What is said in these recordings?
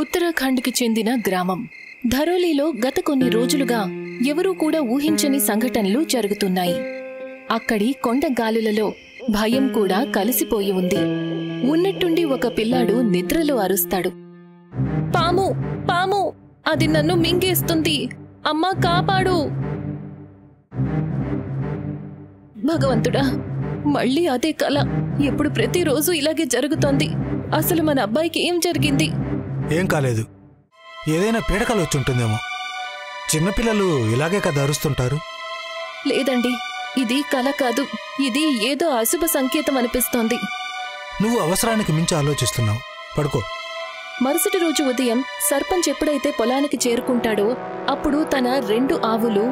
ఉత్తరాఖండ్కి చెందిన గ్రామం ధరోలీలో గత కొన్ని రోజులుగా ఎవరూ కూడా ఊహించని సంఘటనలు జరుగుతున్నాయి. అక్కడి కొండగాలులలో భయం కూడా కలిసిపోయి ఉంది. ఉన్నట్టుండి ఒక పిల్లాడు నిద్రలో అరుస్తాడు, పాము పాము, అది నన్ను మింగేస్తుంది, అమ్మా కాపాడు. భగవంతుడా, మళ్ళీ అదే కల. ఎప్పుడు ప్రతిరోజు ఇలాగే జరుగుతోంది. అసలు మన అబ్బాయికి ఏం జరిగింది? ఏం కాలేదు, ఏదైనా పీడకలు వచ్చి ఉంటుందేమో. చిన్నపిల్లలు ఇలాగే కదా అరుస్తుంటారు. లేదండి, ఇది కల కాదు, ఇది ఏదో అశుభ సంకేతం అనిపిస్తోంది. నువ్వు అవసరానికి మించి ఆలోచిస్తున్నావు. పడుకో. మరుసటి రోజు ఉదయం సర్పంచ్ ఎప్పుడైతే పొలానికి చేరుకుంటాడో అప్పుడు తన 2 ఆవులు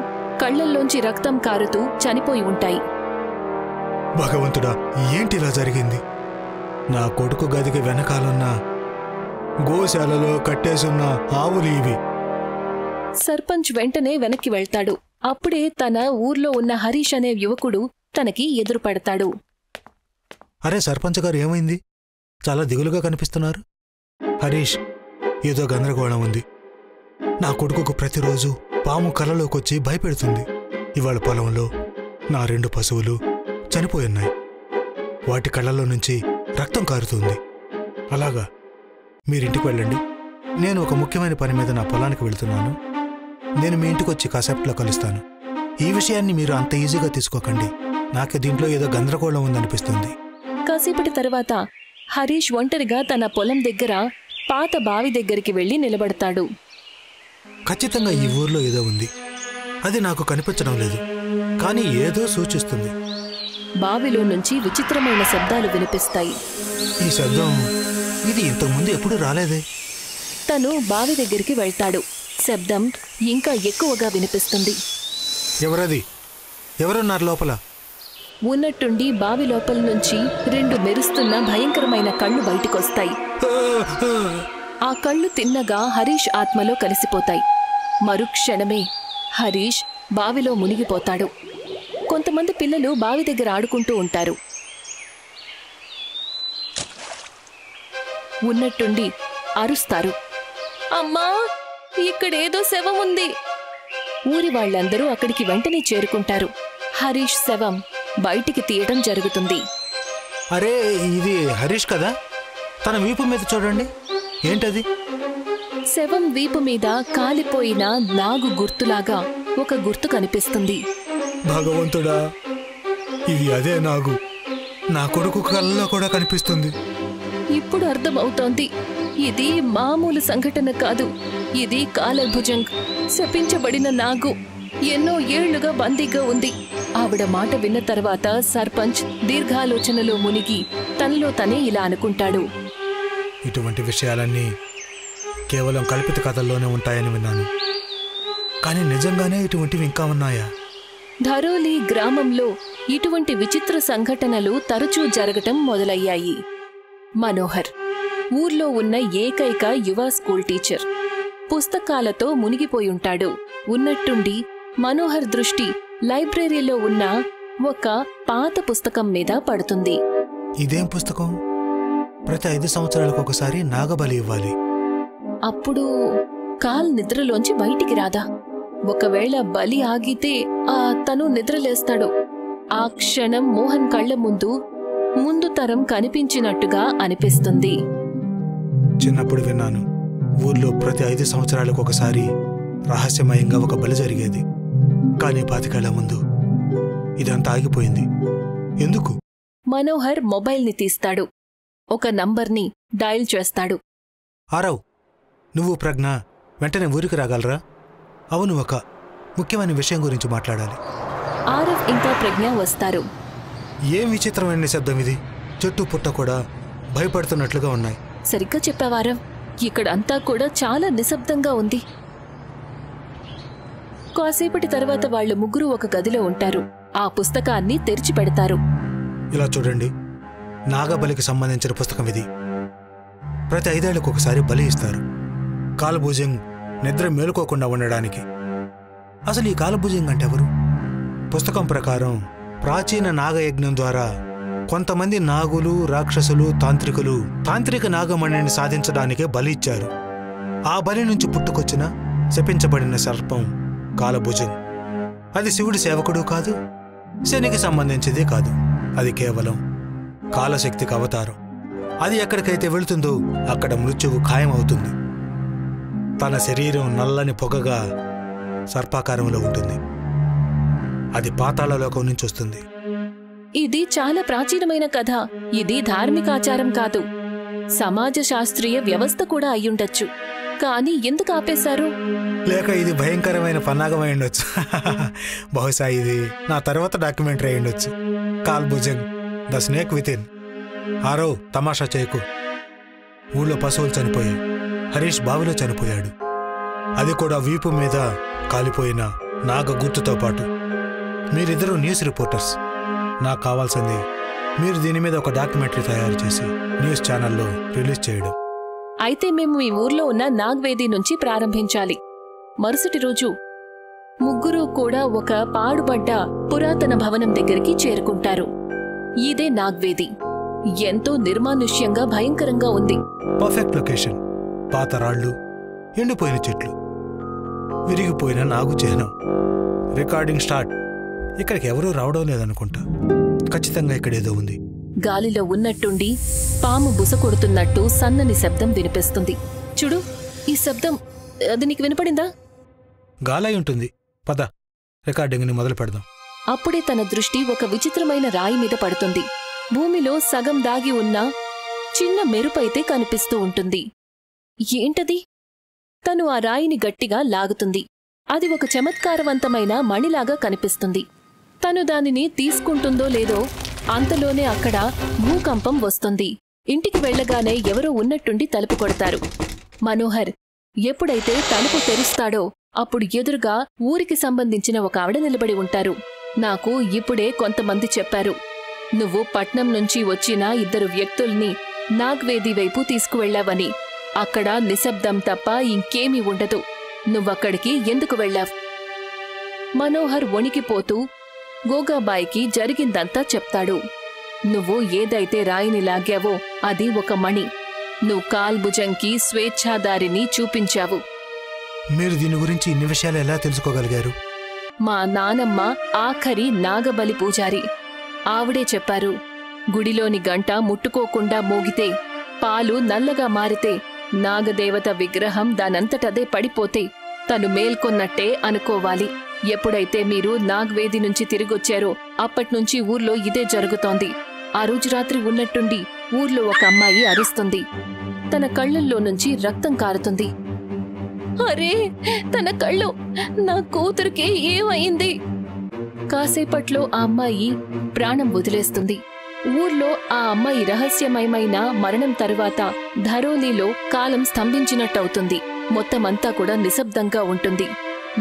కళ్లల్లోంచి రక్తం కారుతూ చనిపోయి ఉంటాయి. భగవంతుడా, ఏంటి ఇలా జరిగింది? నా కొడుకు గదికి వెనకాలన్న గోశాలలో కట్టేసున్న ఆవులు ఇవి. సర్పంచ్ వెంటనే వెనక్కి వెళ్తాడు. అప్పుడే తన ఊర్లో ఉన్న హరీష్ అనే యువకుడు తనకి ఎదురుపడతాడు. అరే సర్పంచ్ గారు, ఏమైంది? చాలా దిగులుగా కనిపిస్తున్నారు. హరీష్, ఏదో గందరగోళం ఉంది. నా కొడుకుకు ప్రతిరోజు పాము కలలోకొచ్చి భయపెడుతుంది. ఇవాళ పొలంలో నా 2 పశువులు చనిపోయున్నాయి. వాటి కళ్ళలో నుంచి రక్తం కారుతుంది. అలాగా, మీరింటికి వెళ్ళండి. నేను ఒక ముఖ్యమైన పని మీద నా పొలానికి వెళ్తున్నాను. నేను మీ ఇంటికొచ్చి కాసేపట్లో కలుస్తాను. ఈ విషయాన్ని మీరు అంత ఈజీగా తీసుకోకండి. నాకు దీంట్లో ఏదో గందరగోళం ఉందనిపిస్తుంది. కాసేపటి తర్వాత హరీష్ ఒంటరిగా తన పొలం దగ్గర పాత బావి దగ్గరికి వెళ్లి నిలబడతాడు. ఖచ్చితంగా ఈ ఊర్లో ఏదో ఉంది. అది నాకు కనిపించడం లేదు, కానీ ఏదో సూచిస్తుంది. బావిలో నుంచి విచిత్రమైన శబ్దాలు వినిపిస్తాయి. ఈ శబ్దం ఇది ఇంతకుముందు ఎప్పుడు రాలేదే. తను బావి దగ్గరికి వెళ్తాడు. శబ్దం ఇంకా ఎక్కువగా వినిపిస్తుంది. ఎవరది? ఎవరున్నారు లోపల? ఉన్నట్టుండి బావి లోపల నుంచి 2 మెరుస్తున్న భయంకరమైన కళ్ళు బయటికొస్తాయి. ఆ కళ్ళు తిన్నగా హరీష్ ఆత్మలో కలిసిపోతాయి. మరుక్షణమే హరీష్ బావిలో మునిగిపోతాడు. కొంతమంది పిల్లలు బావి దగ్గర ఆడుకుంటూ ఉంటారు. ఉన్నట్టుండి అరుస్తారు, అమ్మా, ఇక్కడేదో శవం ఉంది. ఊరి వాళ్ళందరూ అక్కడికి వెంటనే చేరుకుంటారు. హరీష్ శవం బయటికి తీయడం జరుగుతుంది. అరే, ఇది హరీష్ కదా? తన వీపు మీద చూడండి, ఏంటది? శవం వీపు మీద కాలిపోయిన నాగు గుర్తులాగా ఒక గుర్తు కనిపిస్తుంది. భగవంతుడా, ఇది అదే నాగు. నా కొడుకు కళ్ళలో కూడా కనిపిస్తుంది. ఇప్పుడు అర్థమవుతోంది, ఇది మామూలు సంఘటన కాదు. ఇది కాలభుజంగ్, శపించబడిన నాగు. ఎన్నో ఏళ్లుగా బందీగా ఉంది. ఆవిడ మాట విన్న తర్వాత సర్పంచ్ దీర్ఘాలోచనలో మునిగి తనలో తనే ఇలా అనుకుంటాడు, ఇటువంటి విషయాలన్నీ కేవలం కల్పిత కథల్లోనే ఉంటాయని విన్నాను, కానీ నిజంగానే ఇటువంటివి ఇంకా ఉన్నాయా? ధరోలీ గ్రామంలో ఇటువంటి విచిత్ర సంఘటనలు తరచూ జరగటం మొదలయ్యాయి. మనోహర్ ఊర్లో ఉన్న ఏకైక యువ స్కూల్ టీచర్. పుస్తకాలతో మునిగిపోయుంటాడు. ఉన్నట్టుండి మనోహర్ దృష్టి లైబ్రరీలో ఉన్న ఒక పాత పుస్తకం మీద పడుతుంది. ఇదేం పుస్తకం? ప్రతి 5 సంవత్సరాలకు ఒకసారి నాగబలి ఇవ్వాలి. అప్పుడు కాల్ నిద్రలోంచి బయటికి రాదా? ఒకవేళ బలి ఆగితే తను నిద్రలేస్తాడు. ఆ క్షణం మోహన్ కళ్ల ముందు తరం కనిపించినట్టుగా అనిపిస్తుంది. చిన్నప్పుడు విన్నాను, ఊర్లో ప్రతి 5 సంవత్సరాలకు ఒకసారి రహస్యమయంగా ఒక బలి జరిగేది. కానీ 25 ఏళ్ల ముందు ఇదంతా ఆగిపోయింది. ఎందుకు? మనోహర్ మొబైల్ని తీస్తాడు. ఒక నంబర్ని డయల్ చేస్తాడు. ఆరవ్, నువ్వు ప్రజ్ఞ వెంటనే ఊరికి రాగలరా? అవును, ఒక ముఖ్యమైన విషయం గురించి మాట్లాడాలి. ఆరవ్ ఇంకా ప్రజ్ఞ వస్తారు. ఏం విచిత్రమైన నిశ్శబ్దం ఇది. చెట్టు పుట్ట కూడా భయపడుతున్నట్లుగా ఉన్నాయి. సరిగ్గా చెప్పావారవ్, ఇక్కడంతా కూడా చాలా నిశ్శబ్దంగా ఉంది. కాసేపటి తర్వాత వాళ్ళు ముగ్గురు ఒక గదిలో ఉంటారు. ఆ పుస్తకాన్ని తెరిచి పెడతారు. ఇలా చూడండి, నాగబలికి సంబంధించిన పుస్తకం ఇది. ప్రతి 5 ఏళ్లకు ఒకసారి బలి ఇస్తారు. కాలభుజంగ్ నిద్ర మేలుకోకుండా ఉండడానికి. అసలు ఈ కాలభుజంగ్ అంటే ఎవరు? పుస్తకం ప్రకారం ప్రాచీన నాగయజ్ఞం ద్వారా కొంతమంది నాగులు, రాక్షసులు, తాంత్రిక నాగమణిని సాధించడానికే బలి ఇచ్చారు. ఆ బలి నుంచి పుట్టుకొచ్చిన శపించబడిన సర్పం కాలభుజం. అది శివుడి సేవకుడు కాదు, శనికి సంబంధించింది కాదు. అది కేవలం కాలశక్తికి అవతారం. అది ఎక్కడికైతే వెళుతుందో అక్కడ మృత్యువు ఖాయమవుతుంది. తన శరీరం నల్లని పొగగా సర్పాకారంలో ఉంటుంది. అది పాతాళలోకం నుంచి వస్తుంది. ఇది చాలా ప్రాచీనమైన కథ. ఇది ధార్మిక ఆచారం కాదు, సమాజ శాస్త్రీయ వ్యవస్థ కూడా అయ్యుండొచ్చు. కానీ ఎందుకు ఆపేశారు? లేక ఇది భయంకరమైన పన్నాగమై ఉండొచ్చు. బహుశా ఇది నా తర్వాత డాక్యుమెంటరీ అయి ఉండొచ్చు. కాల్భుజంగ్ ద స్నేక్ విత్ ఇన్. ఆరో తమాషా చేయకు. ఊళ్ళో పశువులు చనిపోయాయి. హరీష్ బావిలో చనిపోయాడు. అది కూడా వీపు మీద కాలిపోయిన నాగ గుర్తుతో పాటు. మీరిద్దరూ న్యూస్ రిపోర్టర్స్. నాకు కావాల్సింది మీరు దీని మీద ఒక డాక్యుమెంటరీ తయారు చేసి న్యూస్ ఛానల్లో రిలీజ్ చేయడం. అయితే మేము ఈ ఊర్లో ఉన్న నాగ్వేది నుంచి ప్రారంభించాలి. మరుసటి రోజు ముగ్గురు కూడా ఒక పాడుబడ్డ పురాతన భవనం దగ్గరికి చేరుకుంటారు. ఇదే నాగ్వేది. ఎంతో నిర్మానుష్యంగా భయంకరంగా ఉంది. Perfect location. పాత రాళ్లు, ఎండిపోయిన చెట్లు, విరిగిపోయిన నాగు చిహ్నం. Recording start. ఇక్కడికి ఎవరూ రావడం లేదనుకుంటా. ఖచ్చితంగా ఇక్కడేదో ఉంది. గాలిలో ఉన్నట్టుండి పాము బుస కొడుతున్నట్టు సన్నని శబ్దం వినిపిస్తుంది. చూడు, ఈ శబ్దం అది నీకు వినపడిందా? గాలై ఉంటుంది. పద, రికార్డింగ్ని మొదలు పెడదాం. అప్పుడే తన దృష్టి ఒక విచిత్రమైన రాయి మీద పడుతుంది. భూమిలో సగం దాగి ఉన్న చిన్న మెరుపైతే కనిపిస్తూ ఉంటుంది. ఏంటది? తను ఆ రాయిని గట్టిగా లాగుతుంది. అది ఒక చమత్కారవంతమైన మణిలాగా కనిపిస్తుంది. తను దానిని తీసుకుంటుందో లేదో అంతలోనే అక్కడ భూకంపం వస్తుంది. ఇంటికి వెళ్లగానే ఎవరో ఉన్నట్టుండి తలుపు కొడతారు. మనోహర్ ఎప్పుడైతే తలుపు తెరుస్తాడో అప్పుడు ఎదురుగా ఊరికి సంబంధించిన ఒక ఆవిడ నిలబడి ఉంటారు. నాకు ఇప్పుడే కొంతమంది చెప్పారు, నువ్వు పట్నం నుంచి వచ్చిన 2 వ్యక్తుల్ని నాగ్వేది వైపు తీసుకువెళ్లావని. అక్కడ నిశ్శబ్దం తప్ప ఇంకేమీ ఉండదు. నువ్వక్కడికి ఎందుకు వెళ్లావ్? మనోహర్ వణికిపోతూ గోగాబాయికి జరిగిందంతా చెప్తాడు. నువ్వు ఏదైతే రాయిని లాగావో అది ఒక మణి. నువ్వు కాల్భుజంకి స్వేచ్ఛాదారిని చూపించావు. మీరు దీని గురించి ఇన్ని విషయాలు ఎలా తెలుసుకోగలిగారు? మా నానమ్మ ఆఖరి నాగబలి పూజారి. ఆవిడే చెప్పారు, గుడిలోని గంట ముట్టుకోకుండా మోగితే, పాలు నల్లగా మారితే, నాగదేవత విగ్రహం దానంతటదే పడిపోతే తను మేల్కొన్నట్టే అనుకోవాలి. ఎప్పుడైతే మీరు నాగ్వేది నుంచి తిరిగొచ్చారో అప్పట్నుంచి ఊర్లో ఇదే జరుగుతోంది. ఆ రోజు రాత్రి ఉన్నట్టుండి ఊర్లో ఒక అమ్మాయి అరుస్తుంది. తన కళ్ళల్లో నుంచి రక్తం కారుతుంది. అరే, తన కళ్ళు! నా కూతురికి ఏమైంది? కాసేపట్లో ఆ అమ్మాయి ప్రాణం వదిలేస్తుంది. ఊర్లో ఆ అమ్మాయి రహస్యమయమైన మరణం తరువాత ధరోలీలో కాలం స్తంభించినట్టవుతుంది. మొత్తమంతా కూడా నిశ్శబ్దంగా ఉంటుంది.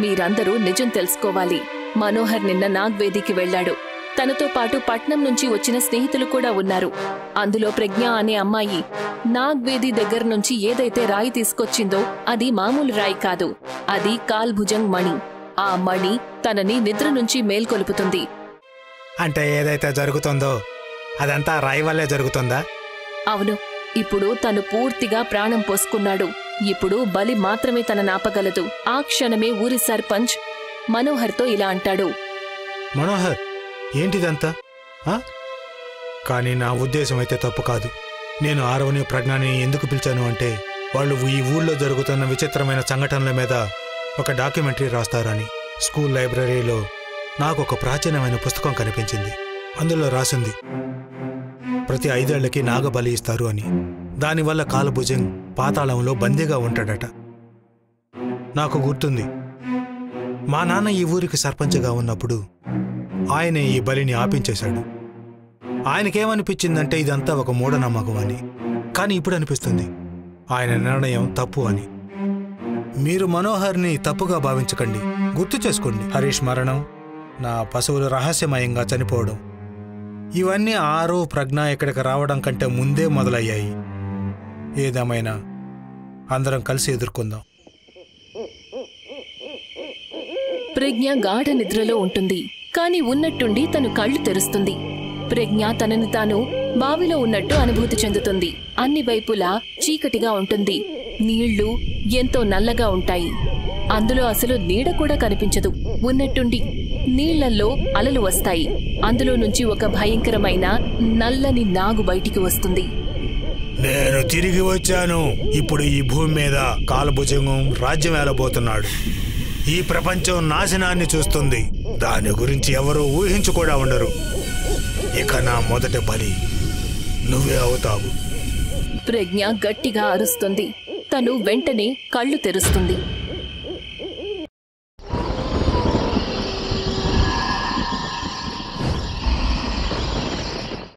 మీరందరూ నిజం తెలుసుకోవాలి. మనోహర్ నిన్న నాగ్వేదికి వెళ్లాడు. తనతో పాటు పట్నం నుంచి వచ్చిన స్నేహితులు కూడా ఉన్నారు. అందులో ప్రజ్ఞ అనే అమ్మాయి నాగ్వేది దగ్గర నుంచి ఏదైతే రాయి తీసుకొచ్చిందో అది మామూలు రాయి కాదు, అది కాల్భుజంగ్ మణి. ఆ మణి తనని నిద్ర నుంచి మేల్కొలుపుతుంది. అంటే ఏదైతే జరుగుతుందో అదంతా రాయి వల్లే జరుగుతుందా? అవును. ఇప్పుడు తను పూర్తిగా ప్రాణం పోసుకున్నాడు. ఇప్పుడు బలి మాత్రమే తన నాపగలదు. ఆ క్షణమే ఊరి సర్పంచ్ మనోహర్తో ఇలా అంటాడు, మనోహర్, ఏంటిదంతా? కానీ నా ఉద్దేశం అయితే తప్పు కాదు. నేను ఆరవని ప్రజ్ఞని ఎందుకు పిలిచాను అంటే, వాళ్ళు ఈ ఊళ్ళో జరుగుతున్న విచిత్రమైన సంఘటనల మీద ఒక డాక్యుమెంటరీ రాస్తారని. స్కూల్ లైబ్రరీలో నాకు ఒక ప్రాచీనమైన పుస్తకం కనిపించింది. అందులో రాసింది ప్రతి 5 ఏళ్లకి నాగబలి ఇస్తారు అని. దానివల్ల కాలభుజంగ్ పాతాళంలో బందీగా ఉంటాడట. నాకు గుర్తుంది, మా నాన్న ఈ ఊరికి సర్పంచ్గా ఉన్నప్పుడు ఆయనే ఈ బలిని ఆపించేశాడు. ఆయనకేమనిపించిందంటే ఇదంతా ఒక మూఢనమ్మకం అని. కానీ ఇప్పుడు అనిపిస్తుంది ఆయన నిర్ణయం తప్పు అని. మీరు మనోహర్ని తప్పుగా భావించకండి. గుర్తు చేసుకోండి, హరీష్ మరణం, నా పశువులు రహస్యమయంగా చనిపోవడం, ఇవన్నీ ఆరో ప్రజ్ఞ ఇక్కడికి రావడం కంటే ముందే మొదలయ్యాయి. ఏదేమైనా అందరం కలిసి ఎదుర్కొందాం. ప్రజ్ఞ గాఢ నిద్రలో ఉంటుంది. కాని ఉన్నట్టుండి తను కళ్ళు తెరుస్తుంది. ప్రజ్ఞ తనని తాను బావిలో ఉన్నట్టు అనుభూతి చెందుతుంది. అన్ని వైపులా చీకటిగా ఉంటుంది. నీళ్లు ఎంతో నల్లగా ఉంటాయి. అందులో అసలు నీడ కూడా కనిపించదు. ఉన్నట్టుండి నీళ్లల్లో అలలు వస్తాయి. అందులో నుంచి ఒక భయంకరమైన నల్లని నాగు బయటికి వస్తుంది. నేను తిరిగి వచ్చాను. ఇప్పుడు ఈ భూమి మీద కాలభుజంగం రాజ్యం ఏలబోతున్నాడు. ఈ ప్రపంచం నాశనాన్ని చూస్తుంది. దాని గురించి ఎవరూ ఊహించు కూడా ఉండరు. ఇక నా మొదటి బలి నువ్వే అవుతావు. ప్రజ్ఞ గట్టిగా అరుస్తుంది. తను వెంటనే కళ్ళు తెరుస్తుంది.